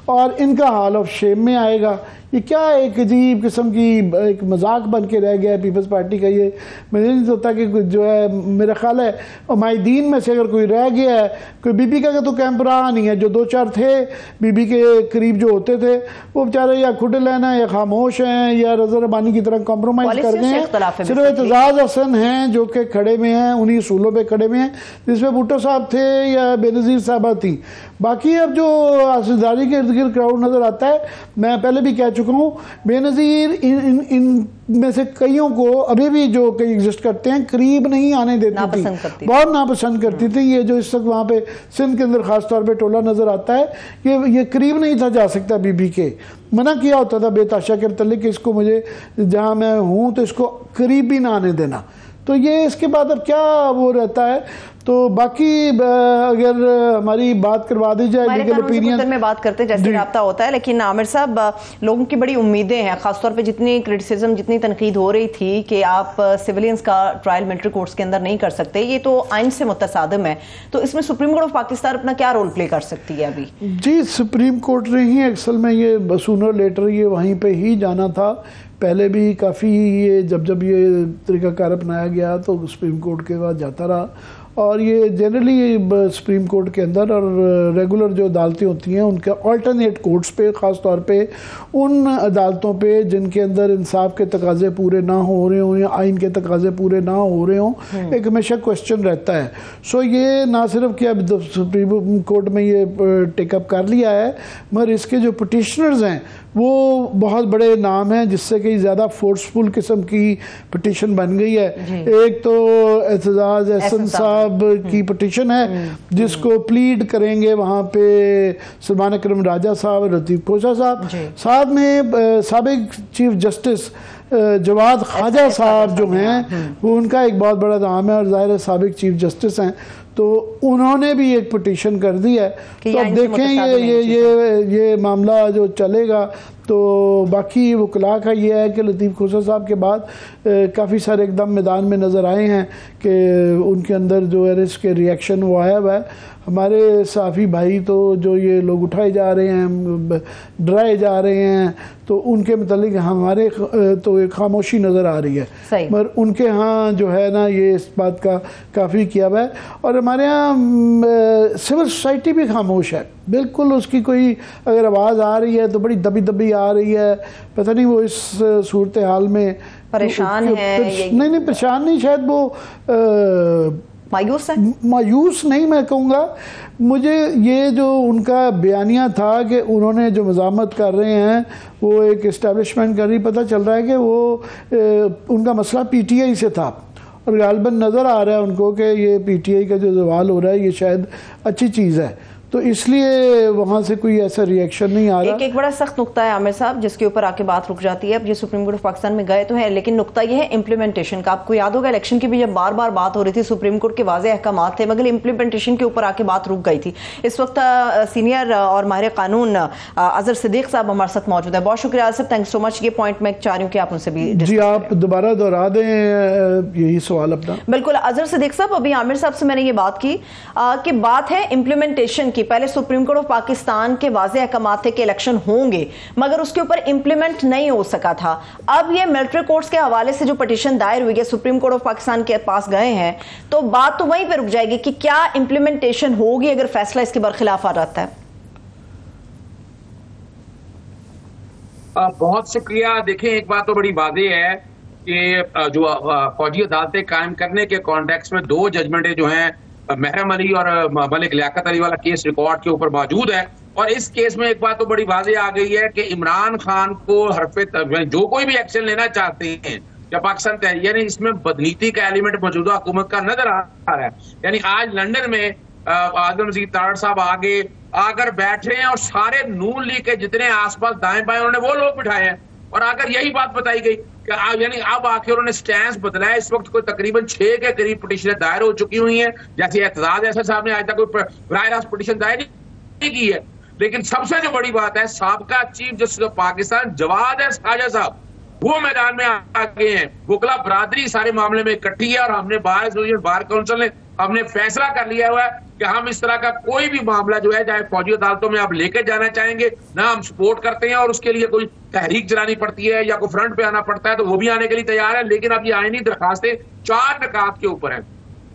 और इनका हॉल ऑफ शेम में आएगा। ये क्या एक अजीब किस्म की एक मजाक बन के रह गया है पीपल्स पार्टी का। ये मुझे नहीं सोचता कि जो है, मेरा ख्याल है माहिदीन में से अगर कोई रह गया है, कोई बीबी का तो कैंप रहा नहीं है। जो 2-4 थे बीबी के करीब जो होते थे, वो बेचारे या खुद लेना है या खामोश हैं या रज़ा रब्बानी की तरह कॉम्प्रोमाइज़ कर गए हैं। सिर्फ एतजाज़ एहसन हैं जो कि खड़े में हैं, उन्हीं उसूलों पर खड़े में हैं जिसमें भुट्टो साहब थे या बेनज़ीर साहबा थी। बाकी अब जो आसिदारी के इर्द गिर्द क्राउड नज़र आता है, मैं पहले भी कह चुका हूँ, बेनज़ीर इन में से कईयों को अभी भी जो कई एग्जिस्ट करते हैं करीब नहीं आने देती थी, बहुत नापसंद करती थी। ये जो इस वक्त वहाँ पे सिंध के अंदर खास तौर पे टोला नज़र आता है, ये करीब नहीं था जा सकता बीबी के, मना किया होता था बेताशा के मतलब कि इसको मुझे जहाँ मैं हूँ तो इसको करीब भी ना आने देना। तो ये इसके बाद अब क्या वो रहता है। तो बाकी अगर हमारी बात करवा दी जाए लीगल ओपिनियन में बात करते जैसे राब्ता होता है, लेकिन आमिर साहब लोगों की बड़ी उम्मीदें हैं, खासतौर पे जितनी क्रिटिसिज्म जितनी तनकीद हो रही थी कि आप सिविलियंस का ट्रायल मिलिट्री कोर्ट्स के अंदर नहीं कर सकते, ये तो आइन से मुतसादिम है। तो इसमें सुप्रीम कोर्ट ऑफ पाकिस्तान अपना क्या रोल प्ले कर सकती है अभी? जी, सुप्रीम कोर्ट ने ही असल में ये सूनर लेटर ये वहीं पर ही जाना था। पहले भी काफ़ी ये जब ये तरीक़ाकार अपनाया गया तो सुप्रीम कोर्ट के बाद जाता रहा। और ये जनरली सुप्रीम कोर्ट के अंदर और रेगुलर जो अदालतें होती हैं उनके अल्टरनेट कोर्ट्स पे, ख़ास तौर पे उन अदालतों पे जिनके अंदर इंसाफ के तकाजे पूरे ना हो रहे हों या आइन के तकाजे पूरे ना हो रहे हों, एक हमेशा क्वेश्चन रहता है। सो ये ना सिर्फ कि अब सुप्रीम कोर्ट में ये टेकअप कर लिया है, मगर इसके जो पिटिशनर्स हैं वो बहुत बड़े नाम हैं, जिससे कि ज़्यादा फोर्सफुल किस्म की पिटिशन बन गई है। एक तो एतजाज़ एहसन साहब की पिटिशन है जिसको प्लीड करेंगे वहाँ पे सलमान अकरम राजा साहब, लतीफ़ खोसा साहब, साथ में साबिक चीफ जस्टिस जवाद ख्वाजा साहब जो हैं, वो उनका एक बहुत बड़ा नाम है और ज़ाहिर साबिक चीफ जस्टिस हैं। तो उन्होंने भी एक पिटीशन कर दी है। तो अब देखें ये मामला जो चलेगा तो बाकी वकला का ये है कि लतीफ़ खोसा साहब के बाद काफ़ी सारे एकदम मैदान में नज़र आए हैं कि उनके अंदर जो अरेस्ट के रिएक्शन वो आया हुआ है। हमारे साफ़ी भाई तो जो ये लोग उठाए जा रहे हैं, डराए जा रहे हैं, तो उनके मतलब हमारे तो एक खामोशी नज़र आ रही है, मगर उनके यहाँ जो है ना ये इस बात का काफ़ी किया हुआ है। और हमारे यहाँ सिविल सोसाइटी भी खामोश है, बिल्कुल उसकी कोई अगर आवाज़ आ रही है तो बड़ी दबी दबी आ रही है। पता नहीं वो इस सूरत हाल में परेशान है। नहीं परेशान नहीं, शायद वो मायूस है। मायूस नहीं मैं कहूँगा, मुझे ये जो उनका बयानिया था कि उन्होंने जो मज़ामत कर रहे हैं वो एक इस्टेब्लिशमेंट कर रही, पता चल रहा है कि वो उनका मसला पीटीआई से था और गालिबन नज़र आ रहा है उनको कि ये पीटीआई का जो सवाल हो रहा है ये शायद अच्छी चीज़ है, तो इसलिए वहाँ से कोई ऐसा रिएक्शन नहीं आ रहा। एक बड़ा सख्त नुक्ता है आमिर साहब जिसके ऊपर आके बात रुक जाती है। अब ये सुप्रीम कोर्ट ऑफ पाकिस्तान में गए तो है, लेकिन नुक्ता ये है इम्प्लीमेंटेशन का। आपको याद होगा इलेक्शन की भी जब बार बार बात हो रही थी, सुप्रीम कोर्ट के वाज़े अहकामात थे, मगर इम्प्लीमेंटेशन के ऊपर आके बात रुक गई थी। इस वक्त सीनियर और माहिर कानून अजहर सिद्दीक साहब हमारे साथ मौजूद है। बहुत शुक्रिया साहब, थैंक सो मच। ये पॉइंट मैं चाह रही हूँ कि आप उनसे भी जी आप दोबारा दोहरा दें यही सवाल अपना। बिल्कुल अजहर सिद्दीक साहब, अभी आमिर साहब से मैंने ये बात की कि बात है इम्प्लीमेंटेशन की। पहले सुप्रीम कोर्ट पाकिस्तान के वाज़े अहकामात थे कि इलेक्शन होंगे, मगर उसके ऊपर इंप्लीमेंट नहीं हो सका था। अब ये मिलिट्री कोर्ट्स के हवाले से जो पिटीशन दायर हुई है, सुप्रीम कोर्ट ऑफ पाकिस्तान के पास गए हैं, तो बात तो वहीं पे रुक जाएगी कि क्या इंप्लीमेंटेशन होगी अगर फैसला इसके बरखिलाफ आ जाता है। बहुत शुक्रिया। देखें, एक बात तो बड़ी वाज़ेह है कि जो फौजी अदालतें कायम करने के कॉन्टेक्स्ट में दो जजमेंटें जो हैं महरम अली और मलिक लियाकत अली वाला केस रिकॉर्ड के ऊपर मौजूद है, और इस केस में एक बात तो बड़ी वाज़ेह आ गई है कि इमरान खान को हरफे जो कोई भी एक्शन लेना चाहते हैं या पाकिस्तान तहरीक, यानी इसमें बदनीति का एलिमेंट मौजूदा हुकूमत का नजर आ रहा है। यानी आज लंदन में आजम मजीद तारड़ साहब आगे आकर बैठे हैं और सारे नून लीग के जितने आसपास दाएं बाएं उन्होंने वो लोग बिठाए हैं, और आकर यही बात बताई गई कि यानी अब आखिर उन्होंने स्टैंस बदला है। इस वक्त कोई तकरीबन 6 के करीब पिटीशनें दायर हो चुकी हुई हैं, जैसे एतजाज ऐसा साहब ने आज तक कोई बराह रास्त पिटीशन दायर नहीं की है। लेकिन सबसे जो बड़ी बात है, साबका chief justice of Pakistan Jawad Khawaja sahab वो मैदान में आ गए हैं। वकला बरादरी सारे मामले में इकट्ठी है और हमने बार एसोसिएशन बार काउंसिल ने हमने फैसला कर लिया हुआ है कि हम इस तरह का कोई भी मामला जो है, चाहे फौजी अदालतों में आप लेकर जाना चाहेंगे ना, हम सपोर्ट करते हैं, और उसके लिए कोई तहरीक चलानी पड़ती है या कोई फ्रंट पे आना पड़ता है तो वो भी आने के लिए तैयार है। लेकिन अब ये आईनी दरखास्तें 4 निकात के ऊपर है।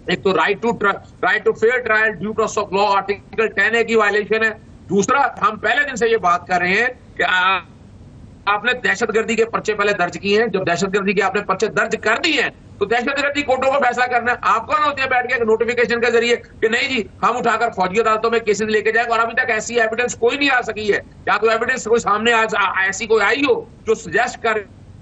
एक तो right to fair trial due process of law article 10A की वायलेशन है। दूसरा, हम पहले दिन से ये बात कर रहे हैं कि आपने दहशतगर्दी के पर्चे पहले दर्ज किए हैं। जब दहशतगर्दी के आपने पर्चे दर्ज कर दिए हैं तो दहशतगर्दी कोर्टों को फैसला करना है। आप कौन होते हैं बैठ के नोटिफिकेशन के जरिए कि नहीं जी हम उठाकर फौजी अदालतों में केसेस लेके जाएंगे, और अभी तक ऐसी एविडेंस कोई नहीं आ सकी है। या तो एविडेंस कोई सामने ऐसी कोई आई हो जो सजेस्ट कर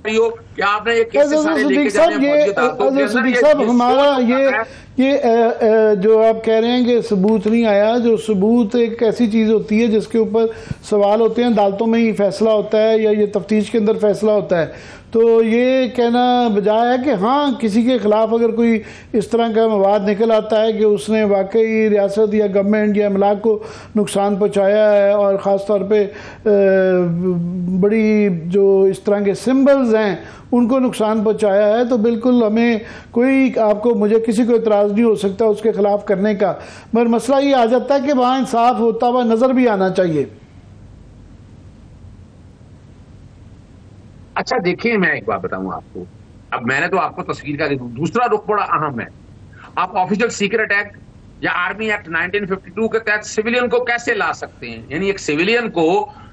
रही हो कि आपने ये केसेस सारे लेके जाने हैं फौजी अदालतों के। हमारा ये जो आप कह रहे हैं कि सबूत नहीं आया, जो सबूत एक ऐसी चीज़ होती है जिसके ऊपर सवाल होते हैं, अदालतों में ही फैसला होता है या ये तफ्तीश के अंदर फैसला होता है। तो ये कहना बजाय है कि हाँ किसी के ख़िलाफ़ अगर कोई इस तरह का मवाद निकल आता है कि उसने वाकई रियासत या गवर्नमेंट या अमलाक को नुकसान पहुँचाया है, और ख़ास तौर पे बड़ी जो इस तरह के सिंबल्स हैं उनको नुकसान पहुँचाया है, तो बिल्कुल हमें कोई आपको मुझे किसी को इतराज़ नहीं हो सकता उसके ख़िलाफ़ करने का। मगर मसला ये आ जाता है कि वहाँ इंसाफ होता हुआ नज़र भी आना चाहिए। अच्छा देखिए, मैं एक बात बताऊं आपको, अब मैंने तो आपको तस्वीर का दूसरा रुख बड़ा अहम है। आप ऑफिशियल सीक्रेट एक्ट या आर्मी एक्ट 1952 के तहत सिविलियन को कैसे ला सकते हैं? यानी एक सिविलियन को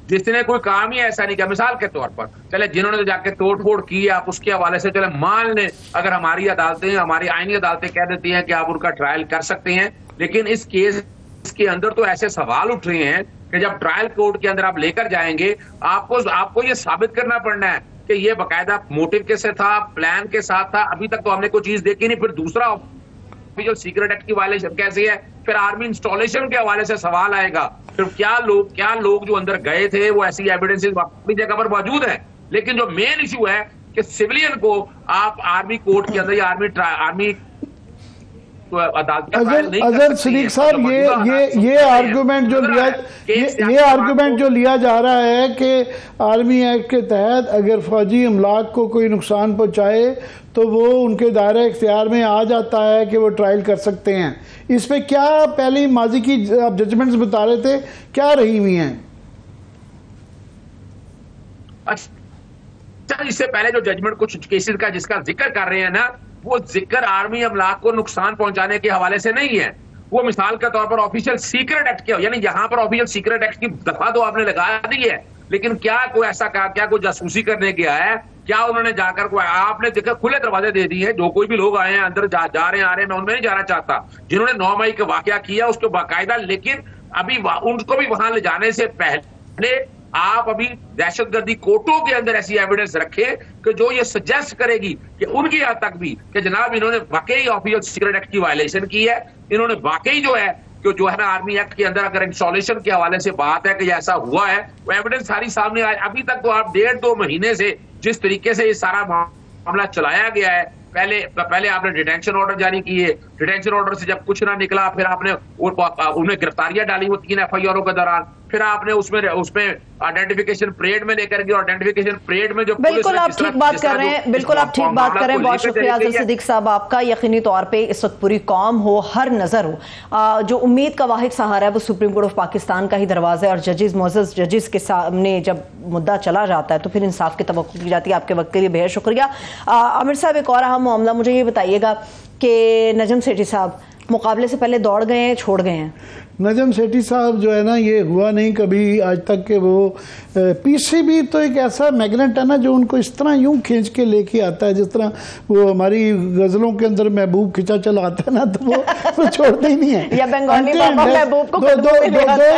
जिसने कोई काम ही ऐसा नहीं किया, मिसाल के तौर पर चले जिन्होंने तो जाके तोड़ फोड़ की, आप उसके हवाले से चले मान लें अगर हमारी अदालतें, हमारी आईनी अदालतें कह देती हैं कि आप उनका ट्रायल कर सकते हैं, लेकिन इस केस के अंदर तो ऐसे सवाल उठ रहे हैं कि जब ट्रायल कोर्ट के अंदर आप लेकर जाएंगे आपको ये साबित करना पड़ना है कि ये बाकायदा मोटिव कैसे था, प्लान के साथ था। अभी तक तो हमने कोई चीज देखी नहीं। फिर दूसरा ऑफिशियल सीक्रेट एक्ट की वायलेशन कैसे है, फिर आर्मी इंस्टॉलेशन के हवाले से सवाल आएगा। फिर क्या लोग जो अंदर गए थे वो ऐसी एविडेंसेस अपनी जगह पर मौजूद है। लेकिन जो मेन इशू है कि सिविलियन को आप आर्मी कोर्ट के अंदर या आर्मी अजहर सिद्दीक साहब, ये आर्गुमेंट जो लिया जा रहा है कि आर्मी एक्ट के तहत अगर फौजी अमलाक को कोई नुकसान पहुंचाए तो वो उनके दायरे इख्तियार में आ जाता है कि वो ट्रायल कर सकते हैं। इस पे क्या पहले माजी की आप जजमेंट्स बता रहे थे, क्या रही हुई हैं? अच्छा, इससे पहले जो जजमेंट कुछ केसेस का जिसका जिक्र कर रहे हैं ना, वो जिक्र आर्मी अमलाक को नुकसान पहुंचाने के हवाले से नहीं है। वो मिसाल के तौर पर ऑफिशियल सीक्रेट एक्ट के, यानी यहां पर ऑफिशियल सीक्रेट एक्ट की दफा तो आपने लगा दी है, लेकिन क्या कोई ऐसा कहा, क्या कोई जासूसी करने गया है, क्या उन्होंने जाकर कोई, आपने देखा खुले दरवाजे दे दिए हैं, जो कोई भी लोग आए हैं अंदर जा रहे हैं आ रहे हैं, मैं उनमें नहीं जाना चाहता, जिन्होंने 9 मई का वाकया किया उसको बाकायदा, लेकिन अभी उनको भी वहां ले जाने से पहले आप अभी दहशतगर्दी कोर्टों के अंदर ऐसी एविडेंस रखें कि जो ये सजेस्ट करेगी कि उनकी हद तक भी कि जनाब इन्होंने वाकई ऑफिशियल सीक्रेट एक्ट की वायलेशन की है, इन्होंने वाकई जो है कि जो है ना आर्मी एक्ट के अंदर अगर इंस्टॉलेशन के हवाले से बात है कि ऐसा हुआ है, वो एविडेंस सारी सामने आए। अभी तक तो आप 1.5-2 महीने से जिस तरीके से ये सारा मामला चलाया गया है, पहले आपने डिटेंशन ऑर्डर जारी किए, डिटेंशन ऑर्डर से जब कुछ ना निकला फिर आपने उन्हें गिरफ्तारियां डाली वो 3 FIR के दौरान, फिर आपने उसमें आइडेंटिफिकेशन परेड में लेकर गए, आइडेंटिफिकेशन परेड में जो बिल्कुल आप ठीक बात कर रहे हैं, बिल्कुल आप ठीक बात कर रहे हैं। बहुत शुक्रिया अजहर सिद्दीक साहब आपका। यकीनी तौर पे इस वक्त पूरी कौम हो, हर नजर हो, जो उम्मीद का वाहिद सहारा है वो सुप्रीम कोर्ट ऑफ पाकिस्तान का ही दरवाजा है, और जजेस मोअज़्ज़ज़ जजेस के सामने जब मुद्दा चला जाता है तो फिर इंसाफ की तवक्कुल की जाती है। आपके वक्त के लिए बेहद शुक्रिया। आमिर साहब, एक और अहम मामला, मुझे ये बताइएगा कि नजम सेठी साहब मुकाबले से पहले दौड़ गए हैं, छोड़ गए हैं? नजम सेठी साहब जो है ना, ये हुआ नहीं कभी आज तक कि वो पीसीबी तो एक ऐसा मैग्नेट है ना जो उनको इस तरह यूं खींच के लेके आता है, जिस तरह वो हमारी गजलों के अंदर महबूब खिंचा चला आता है ना, तो वो छोड़ते ही नहीं है। या बंगाली बाबा महबूब को दो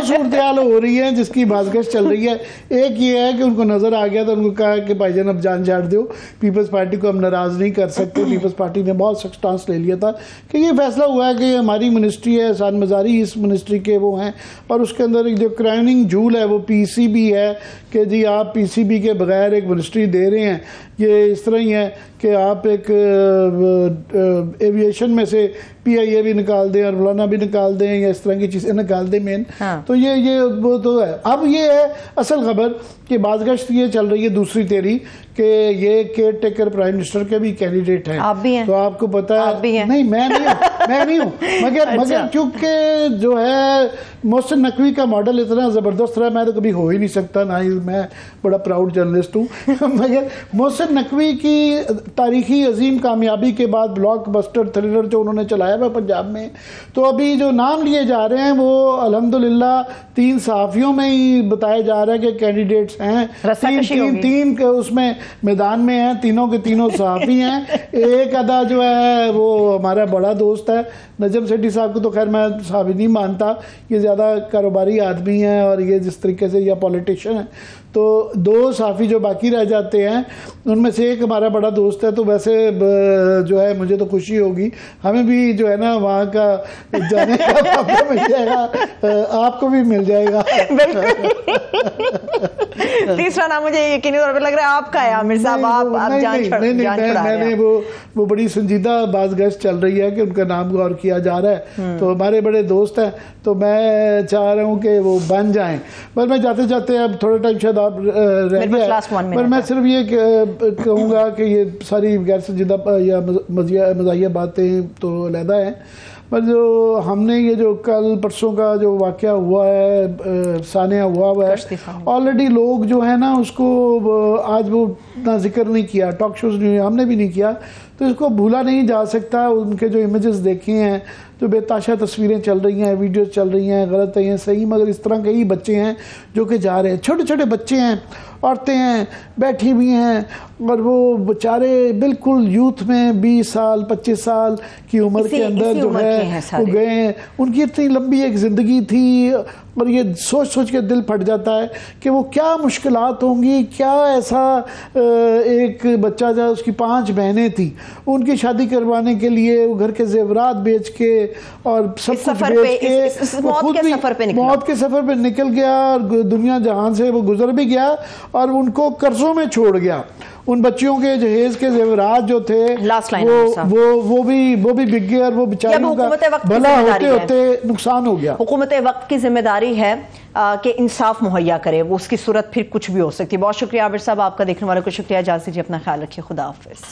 सूरत हो रही है जिसकी बाज़गश चल रही है। एक ये है कि उनको नजर आ गया तो उनको कहा कि भाईजान अब जान झाड़ दो, पीपल्स पार्टी को हम नाराज नहीं कर सकते। पीपल्स पार्टी ने बहुत सख्त स्टांस ले लिया था कि ये फैसला हुआ है कि हमारी मिनिस्ट्री है, एहसान मज़ारी इस मिनिस्ट्री के वो हैं, और उसके अंदर एक जो क्राउनिंग जूल है वो पीसीबी है कि जी आप पीसीबी के बगैर एक मिनिस्ट्री दे रहे हैं। ये इस तरह ही है कि आप एक एविएशन में से PIA भी निकाल दें और मौलाना भी निकाल दें, या इस तरह की चीज़ें निकाल दें मेन। हाँ। तो ये वो तो है। अब ये है असल खबर कि बाज़गश्त ये चल रही है दूसरी तेरी कि ये केयर टेकर प्राइम मिनिस्टर के भी कैंडिडेट हैं। आप भी हैं? तो आपको पता है? आप भी हैं? नहीं, मैं नहीं हूँ मगर चूंकि जो है मोहसिन नकवी का मॉडल इतना ज़बरदस्त रहा, मैं तो कभी हो ही नहीं सकता, ना ही मैं बड़ा प्राउड जर्नलिस्ट हूँ मगर मोहसिन नकवी की तारीखी अजीम कामयाबी के बाद ब्लॉकबस्टर थ्रिलर जो उन्होंने चलाया हुआ पंजाब में, तो अभी जो नाम लिए जा रहे हैं वो अल्हम्दुलिल्लाह 3 सहाफ़ियों में ही बताया जा रहा है कि कैंडिडेट्स हैं। तीन के उसमें मैदान में हैं, तीनों के तीनों सहाफ़ी हैं। एक अदा जो है वो हमारा बड़ा दोस्त है नजम सेठी साहब को तो खैर मैं साहब नहीं मानता, ये ज़्यादा कारोबारी आदमी है और ये जिस तरीके से या पॉलिटिशियन है। तो 2 सहाफ़ी जो बाकी रह जाते हैं उनमें से एक हमारा बड़ा दोस्त है, तो वैसे जो है मुझे तो खुशी होगी, हमें भी जो है ना वहाँ का जाने का मौका मिल जाएगा, आपको भी मिल जाएगा। तीसरा नाम मुझे यकीनी तौर पर लग रहा है आपका है आमिर साहब। आप मैंने वो बड़ी संजीदा बाज़गश्त चल रही है कि उनका नाम गौर किया जा रहा है, तो हमारे बड़े दोस्त हैं, तो मैं चाह रहा हूँ कि वो बन जाएं। पर मैं जाते जाते अब थोड़ा टाइम शायद आप रह गया, पर मैं सिर्फ ये कहूँगा कि ये सारी गैर संजीदा या मज़ाहिया बातें तो अलहदा हैं, पर जो हमने ये जो कल परसों का जो वाक़या हुआ है, सानिया हुआ है, ऑलरेडी लोग जो है ना उसको आज वो ना जिक्र नहीं किया, टॉक शोज नहीं, हमने भी नहीं किया, तो इसको भूला नहीं जा सकता। उनके जो इमेजेस देखे हैं, जो बेताशा तस्वीरें चल रही हैं, वीडियोस चल रही हैं, गलत हैं सही, मगर इस तरह के ही बच्चे हैं जो कि जा रहे हैं, छोटे छोटे बच्चे हैं, औरतें हैं, बैठी हुई हैं, और वो बेचारे बिल्कुल यूथ में 20 साल 25 साल की उम्र के अंदर जो है वो गए। उनकी इतनी लंबी एक ज़िंदगी थी, और ये सोच सोच के दिल फट जाता है कि वो क्या मुश्किलात होंगी, क्या ऐसा एक बच्चा जो उसकी 5 बहनें थी, उनकी शादी करवाने के लिए वो घर के जेवरात बेच के और सब कुछ बेच के मौत के सफ़र पे निकल गया, और दुनिया जहान से वो गुजर भी गया, और उनको कर्जों में छोड़ गया। उन बच्चियों के जहेज के जेवरात जो थे वो भी बिक गए और वो बेचारियों का भला होते होते नुकसान हो गया। हुकूमत वक्त की जिम्मेदारी है कि इंसाफ मुहैया करे, वो उसकी सूरत फिर कुछ भी हो सकती है। बहुत शुक्रिया आबिर साहब, आपका देखने वालों को शुक्रिया। इजाज़त दीजिए, अपना ख्याल रखिए, खुदा हाफिज़।